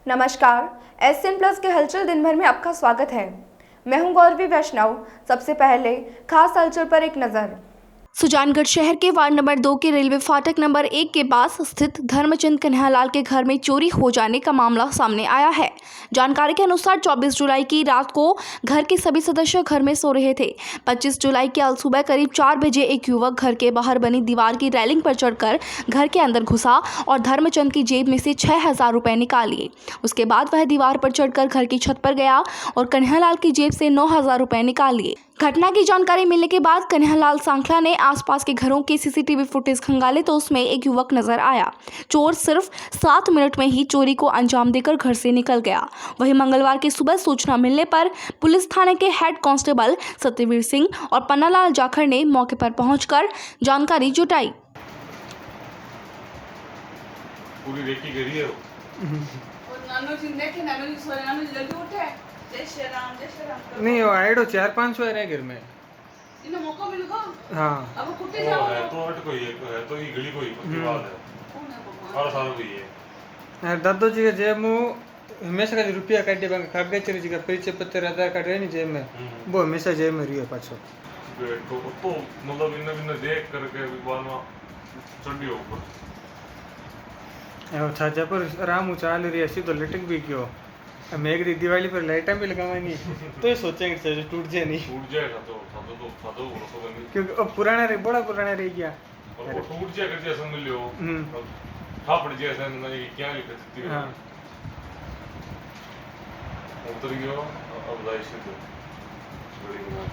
नमस्कार, SN plus के हलचल दिन भर में आपका स्वागत है। मैं हूं गौरवी वैष्णव। सबसे पहले खास हलचल पर एक नजर। सुजानगढ़ शहर के वार्ड नंबर 2 के रेलवे फाटक नंबर 1 के पास स्थित धर्मचंद कन्हैयालाल के घर में चोरी हो जाने का मामला सामने आया है। जानकारी के अनुसार 24 जुलाई की रात को घर के सभी सदस्य घर में सो रहे थे। 25 जुलाई की अल सुबह करीब 4 बजे एक युवक घर के बाहर बनी दीवार की रेलिंग पर चढ़कर घर के अंदर घुसा और धर्मचंद की जेब में से 6,000 रुपए निकाल लिए। उसके बाद वह दीवार पर चढ़कर घर की छत पर गया और कन्हैयालाल की जेब से 9,000 रुपए निकाल लिए। घटना की जानकारी मिलने के बाद कन्हैयालाल सांखला ने आसपास के घरों के सीसीटीवी फुटेज खंगाले तो उसमें एक युवक नजर आया। चोर सिर्फ 7 मिनट में ही चोरी को अंजाम देकर घर से निकल गया। वहीं मंगलवार की सुबह सूचना मिलने पर पुलिस थाने के हेड कांस्टेबल सत्यवीर सिंह और पन्नालाल जाखड़ ने मौके पर पहुंचकर जानकारी जुटाई। पूरी रेकी करी है नहीं वो आइडो 4-5 रह घर में। हाँ अब कुत्ते जाओ है तो हट कोई है तो ये गली कोई पक्की बात है और सारा कोई है यार दादू जी के जेब में हमेशा का रुपया काट दे कागज चली जी का परिचय पत्र आधार कार्ड है नहीं जेब में वो हमेशा जेब में रही है पाछो तो मतलब इन देख करके बाद में चढ़ी ऊपर वो छाजा पर आराम चाल रही है सीधो लटक भी क्यों मैं एक दिवाली पर लाइटा भी लगावानी तो ये सोचेंगे सर टूट जाए नहीं टूट जाएगा तो भरोसा बनी क्योंकि अब पुराना रह बड़ा पुराना रह गया और वो टूट जाएगा जैसे मिल लो फापड़ जैसे नहीं क्या लिख सकती है उतर गयो अब जाए सीधे बड़ी बना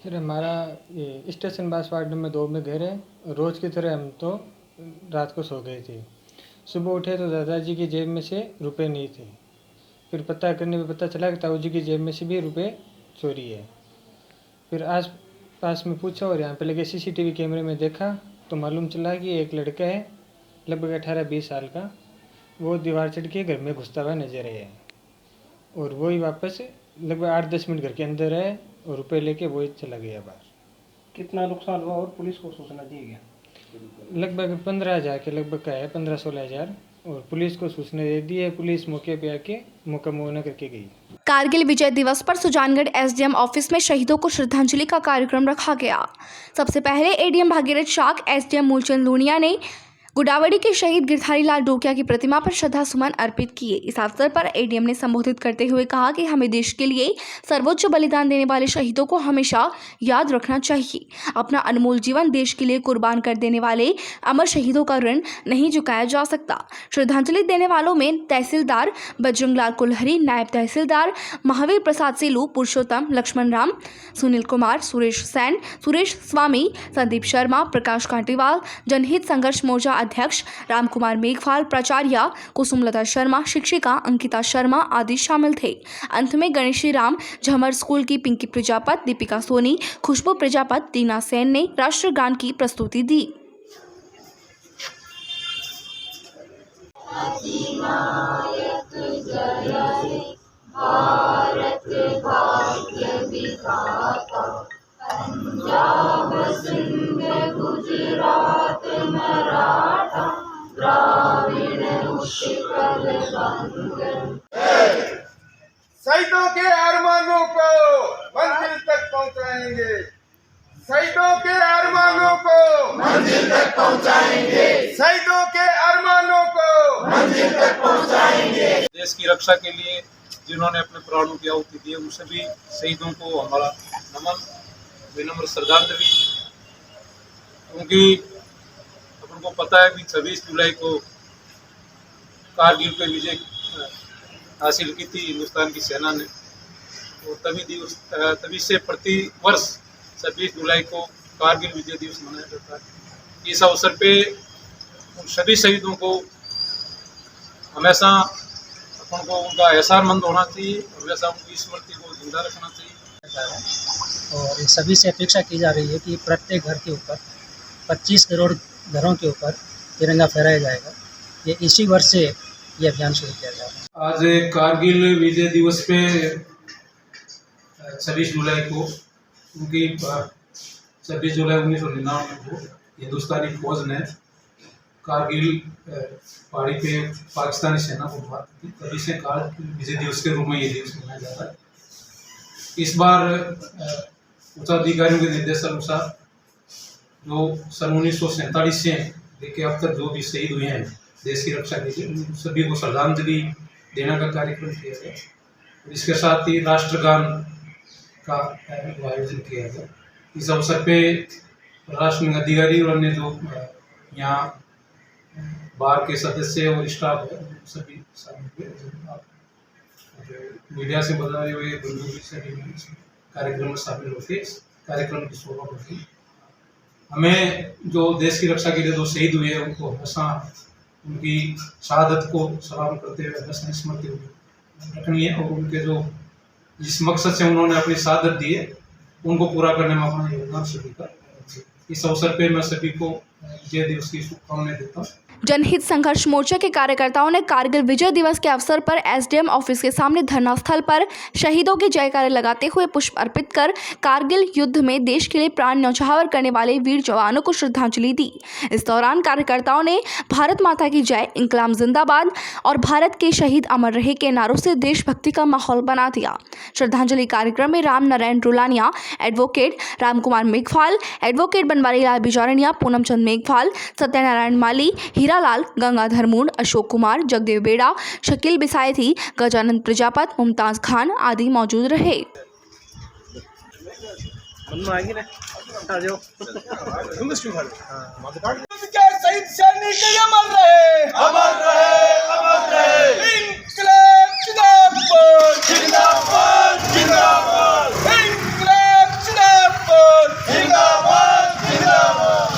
सर हमारा ये स्टेशन बस वार्ड नंबर 2 में घर है। रोज की तरह हम तो रात को सो गए थे। सुबह उठे तो दादाजी की जेब में से रुपए नहीं थे। फिर पता करने में पता चला कि ताऊ जी की जेब में से भी रुपए चोरी है। फिर आस पास में पूछा और यहाँ पे लगे सीसीटीवी कैमरे में देखा तो मालूम चला कि एक लड़का है लगभग 18-20 साल का, वो दीवार चढ़ के घर में घुसता हुआ नजर आया और वही वापस लगभग 8-10 मिनट घर के अंदर है और रुपए लेके वही चला गया बाहर। कितना नुकसान हुआ और पुलिस को सूचना दी गया? लगभग 15,000 के लगभग का है, 15-16 हज़ार, और पुलिस को सूचना दे दी है। पुलिस मौके पे आके मौका मुआयना करके गई। कारगिल विजय दिवस पर सुजानगढ़ एसडीएम ऑफिस में शहीदों को श्रद्धांजलि का कार्यक्रम रखा गया। सबसे पहले एडीएम भागीरथ शाक, एसडीएम मूलचंद लूनिया ने गुडावड़ी के शहीद गिरधारी लाल डोकिया की प्रतिमा पर श्रद्धा सुमन अर्पित किए। इस अवसर पर एडीएम ने संबोधित करते हुए कहा कि हमें देश के लिए सर्वोच्च बलिदान देने वाले शहीदों को हमेशा याद रखना चाहिए। अपना अनमोल जीवन देश के लिए कुर्बान कर देने वाले अमर शहीदों का ऋण नहीं चुकाया जा सकता। श्रद्धांजलि देने वालों में तहसीलदार बजरंगलाल कुलहरी, नायब तहसीलदार महावीर प्रसाद सेलू, पुरुषोत्तम, लक्ष्मण राम, सुनील कुमार, सुरेश सैन, सुरेश स्वामी, संदीप शर्मा, प्रकाश कांटीवाल, जनहित संघर्ष मोर्चा अध्यक्ष रामकुमार मेघवाल, प्राचार्य कुसुमलता शर्मा, शिक्षिका अंकिता शर्मा आदि शामिल थे। अंत में गणेशी राम झमर स्कूल की पिंकी प्रजापत, दीपिका सोनी, खुशबू प्रजापत, टीना सेन ने राष्ट्रगान की प्रस्तुति दी। भारत भाग्य विधाता, पंजाब सिंध गुजरात मराठा द्राविड़ उत्कल बंग। शहीदों के अरमानों को मंजिल तक पहुंचाएंगे, शहीदों के अरमानों को मंजिल तक पहुंचाएंगे, शहीदों के अरमानों को मंजिल तक पहुंचाएंगे। देश की रक्षा के लिए जिन्होंने अपने प्राणों की आहुति दी, उन सभी शहीदों को हमारा नमन, विनम्र श्रद्धांजलि। क्योंकि अपन को पता है कि 26 जुलाई को कारगिल पे विजय हासिल की थी हिंदुस्तान की सेना ने, और तभी से प्रति वर्ष 26 जुलाई को कारगिल विजय दिवस मनाया जाता है। इस अवसर पे उन सभी शहीदों को हमेशा अपन को उनका एहसानमंद होना चाहिए, हमेशा उनकी स्मृति को जिंदा रखना चाहिए। और इन सभी से अपेक्षा की जा रही है कि प्रत्येक घर के ऊपर 25 करोड़ घरों के ऊपर तिरंगा फहराया जाएगा। ये इसी वर्ष से ये अभियान शुरू किया जाएगा। आज कारगिल विजय दिवस पे 26 जुलाई को, क्योंकि 26 जुलाई 1999 को हिंदुस्तानी फौज ने कारगिल पहाड़ी पे पाकिस्तानी सेना को मार दी, तभी से कारगिल विजय दिवस के रूप में ये दिवस मनाया जाता है। इस बार उच्चाधिकारियों के निर्देशानुसार जो सन 1947 से लेकर अब तक जो भी शहीद हुए हैं देश की रक्षा के लिए, उन सभी को श्रद्धांजलि देने का कार्यक्रम किया गया। इसके साथ ही राष्ट्रगान का आयोजन किया गया। इस अवसर पे राष्ट्रीय अधिकारी और अन्य जो यहाँ बार के सदस्य और स्टाफ है सभी शामिल हुए। मीडिया से बताए हुए बंधु भी सभी कार्यक्रम में शामिल होते इस कार्यक्रम की शोभा बढ़ती। हमें जो देश की रक्षा के लिए जो शहीद हुए हैं उनको हमेशा उनकी शहादत को सलाम करते हुए हमेशा स्मृति रखनी है और उनके जो जिस मकसद से उन्होंने अपनी शहादत दी है उनको पूरा करने में अपना योगदान सभी का। इस अवसर पे मैं सभी को विजय दिवस की शुभकामनाएं देता हूँ। जनहित संघर्ष मोर्चा के कार्यकर्ताओं ने कारगिल विजय दिवस के अवसर पर एसडीएम ऑफिस के सामने धरना स्थल पर शहीदों के जयकारे लगाते हुए पुष्प अर्पित कर कारगिल युद्ध में देश के लिए प्राण न्यौछावर करने वाले वीर जवानों को श्रद्धांजलि दी। इस दौरान कार्यकर्ताओं ने भारत माता की जय, इंकलाब जिंदाबाद और भारत के शहीद अमर रहे के नारों से देशभक्ति का माहौल बना दिया। श्रद्धांजलि कार्यक्रम में राम नारायण रुलानिया, एडवोकेट रामकुमार मेघवाल, एडवोकेट बनवारी लाल बिजौरनिया, पूनम चंद मेघवाल, सत्यनारायण माली, हीरालाल, गंगाधर मूड, अशोक कुमार, जगदेव बेड़ा, शकील बिसायती, गजानंद प्रजापत, मुमताज खान आदि मौजूद रहे। शहीद सैनिक अमर रहे, अमर रहे, अमर रहे। इंकलाब जिंदाबाद, जिंदाबाद, जिंदाबाद। इंकलाब जिंदाबाद, जिंदाबाद, जिंदाबाद।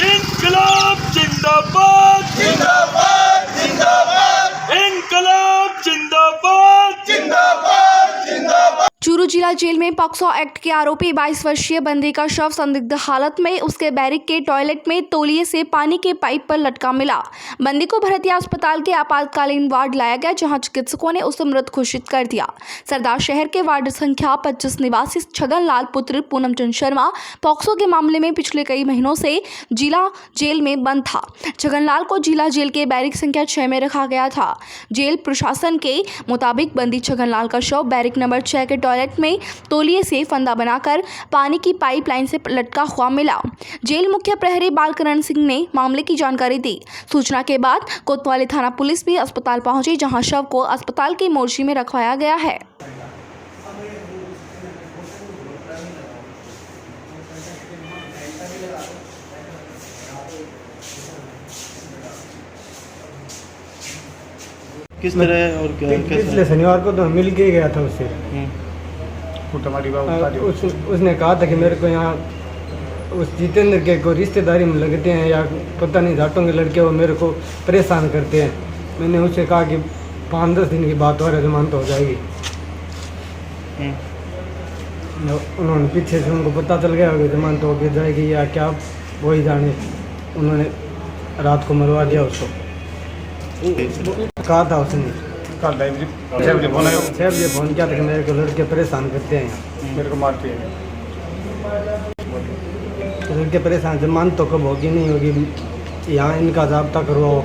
इंकलाब जिंदाबाद, जिंदाबाद, जिंदाबाद। इंकलाब जिंदाबाद, जिंदाबाद, जिंदाबाद। चूरू जिला जेल में पॉक्सो एक्ट के आरोपी 22 वर्षीय बंदी का शव संदिग्ध हालत में उसके बैरिक के टॉयलेट में तौलिए से पानी के पाइप पर लटका मिला। बंदी को भरतिया अस्पताल के आपातकालीन वार्ड लाया गया, जहां चिकित्सकों ने उसे मृत घोषित कर दिया। सरदार शहर के वार्ड संख्या 25 निवासी छगन लाल पुत्र पूनम चंद शर्मा पॉक्सो के मामले में पिछले कई महीनों से जिला जेल में बंद था। छगन लाल को जिला जेल के बैरिक संख्या 6 में रखा गया था। जेल प्रशासन के मुताबिक बंदी छगन लाल का शव बैरिक नंबर 6 के टॉयलेट में तौलिए से फंदा बनाकर पानी की पाइपलाइन से लटका हुआ मिला। जेल मुख्य प्रहरी बालकरण सिंह ने मामले की जानकारी दी। सूचना के बाद कोतवाली थाना पुलिस भी अस्पताल पहुंची, जहां शव को अस्पताल की मोर्ची में रखवाया गया है। किस तरह और क्या पिछले शनिवार को तो मिल के गया था उससे। उसने कहा था कि मेरे को यहाँ उस जितेंद्र के कोई रिश्तेदारी में लगते हैं या पता नहीं जाटों के लड़के वो मेरे को परेशान करते हैं। मैंने उससे कहा कि 5-10 दिन की बात और जमानत हो जाएगी। उन्होंने पीछे से उनको पता चल गया कि जमानत हो गई जाएगी या क्या, वही जाने। उन्होंने रात को मरवा दिया उसको। कहा था उसने 6 बजे फोन किया था कि मेरे को लड़के परेशान करते हैं, मेरे को मारते हैं। लड़के परेशान, जमानत तो कब होगी नहीं होगी, यहाँ इनका ज़ाब्ता करवाओ।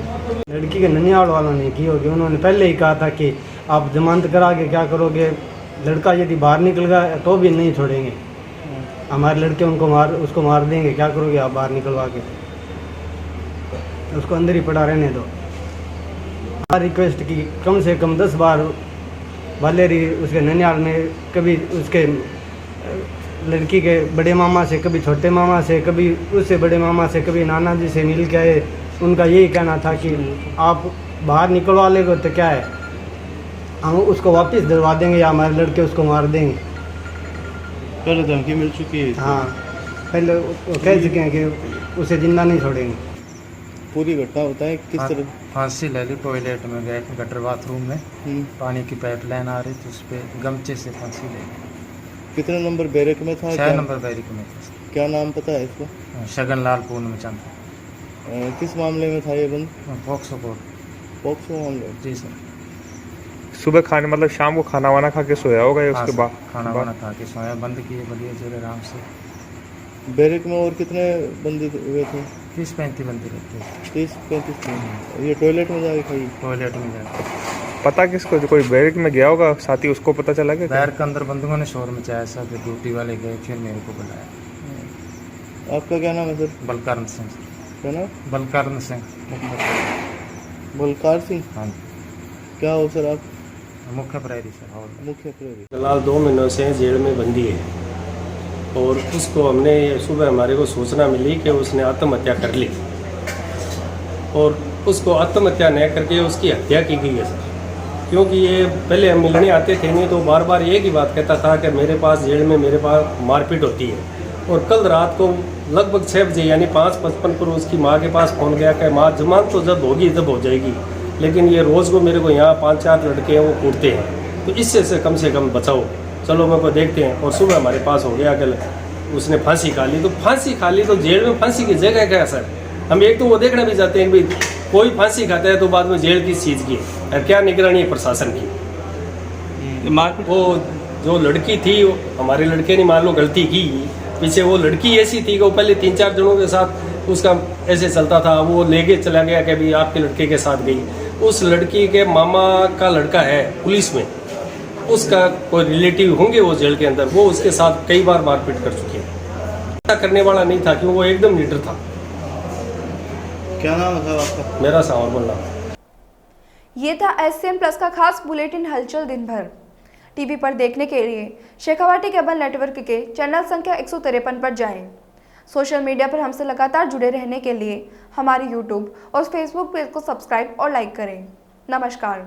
लड़की के ननिहाल वालों ने की होगी। उन्होंने पहले ही कहा था कि आप जमानत करा के क्या करोगे, लड़का यदि बाहर निकल गया तो भी नहीं छोड़ेंगे, हमारे लड़के उसको मार देंगे, क्या करोगे आप बाहर निकलवा के, उसको अंदर ही पड़ा रहने दो। रिक्वेस्ट की कम से कम 10 बार वालेरी उसके ननिहाल में, कभी उसके लड़की के बड़े मामा से, कभी छोटे मामा से, कभी उससे बड़े मामा से, कभी नाना जी से मिल के आए। उनका यही कहना था कि आप बाहर निकलवा लेंगे तो क्या है, हम उसको वापस दिलवा देंगे या हमारे लड़के उसको मार देंगे। पहले धमकी मिल चुकी है। हाँ, पहले वो कह चुके हैं कि उसे जिंदा नहीं छोड़ेंगे। पूरी घटना बताएं किस तरह। फांसी ले ली, टॉयलेट में गए, गटर बाथरूम में पानी की पाइपलाइन आ रही थी, उस पर गमछे से फांसी ले ली। कितने नंबर बैरक में था? 6 नंबर बैरिक में था। क्या नाम पता है इसको? शगन लाल पूनम चंद। किस मामले में था ये बंद? पॉक्सो मामले। जी सर। सुबह खाने मतलब शाम को खाना वाना खा के सोया होगा या उसके बाद? खाना वाना खा के सोया, बंद किए बढ़िया जोर आराम से। बैरक में और कितने बंदी हुए थे? 30-35 बंदी रहती है। 30-35 दिन। ये टॉयलेट में जाके खाई? टॉयलेट में जाकर। पता किसको, जो कोई बैरक में गया होगा साथी, उसको पता चला क्या? बैर के अंदर बंदूकों ने शोर मचाया, सब ड्यूटी वाले गए, फिर मेरे को बुलाया। आपका क्या नाम है सर? बलकरण सिंह। क्या नाम? बलकरण सिंह। बलकार सिंह? हाँ जी। क्या हो सर आप? मुख्य प्रहरी सर। और मुख्य प्रहरी। फिलहाल 2 महीनों से जेल में बंदी है और उसको हमने सुबह हमारे को सूचना मिली कि उसने आत्महत्या कर ली और उसको आत्महत्या न करके उसकी हत्या की गई है सर। क्योंकि ये पहले हम मिलने आते थे नहीं तो बार बार एक ही बात कहता था कि मेरे पास जेल में मेरे पास मारपीट होती है। और कल रात को लगभग 6 बजे यानी 5:55 पर उसकी माँ के पास फ़ोन गया कि माँ जमानत तो जब होगी तब हो जाएगी, लेकिन ये रोज़ को मेरे को यहाँ 5-4 लड़के हैं वो कूटते हैं, तो इससे से कम बचाओ। चलो मेरे को देखते हैं। और सुबह हमारे पास हो गया कि उसने फांसी खा ली। तो फांसी खा ली तो जेल में फांसी की जगह क्या है सर? हम एक तो वो देखना भी चाहते हैं कि भाई कोई फांसी खाता है तो बाद में जेल किस चीज़ की है, क्या निगरानी है प्रशासन की। वो जो लड़की थी हमारे लड़के ने मान लो गलती की, पीछे वो लड़की ऐसी थी कि वो पहले 3-4 जनों के साथ उसका ऐसे चलता था, वो लेके चला गया कि भाई आपके लड़के के साथ गई। उस लड़की के मामा का लड़का है पुलिस में, उसका कोई रिलेटिव होंगे वो जेल के अंदर, वो उसके साथ कई बार मारपीट कर चुके हैं। ऐसा करने वाला नहीं था क्योंकि वो एकदम लीडर था। क्या नाम है आपका? मेरा सांवर बोलना। ये था SCM प्लस का खास बुलेटिन हलचल दिन भर। टीवी पर देखने के लिए शेखावाटी केबल नेटवर्क के चैनल संख्या 153 पर जाएं। सोशल मीडिया पर हमसे लगातार जुड़े रहने के लिए हमारे YouTube और Facebook पेज को सब्सक्राइब और लाइक करें। नमस्कार।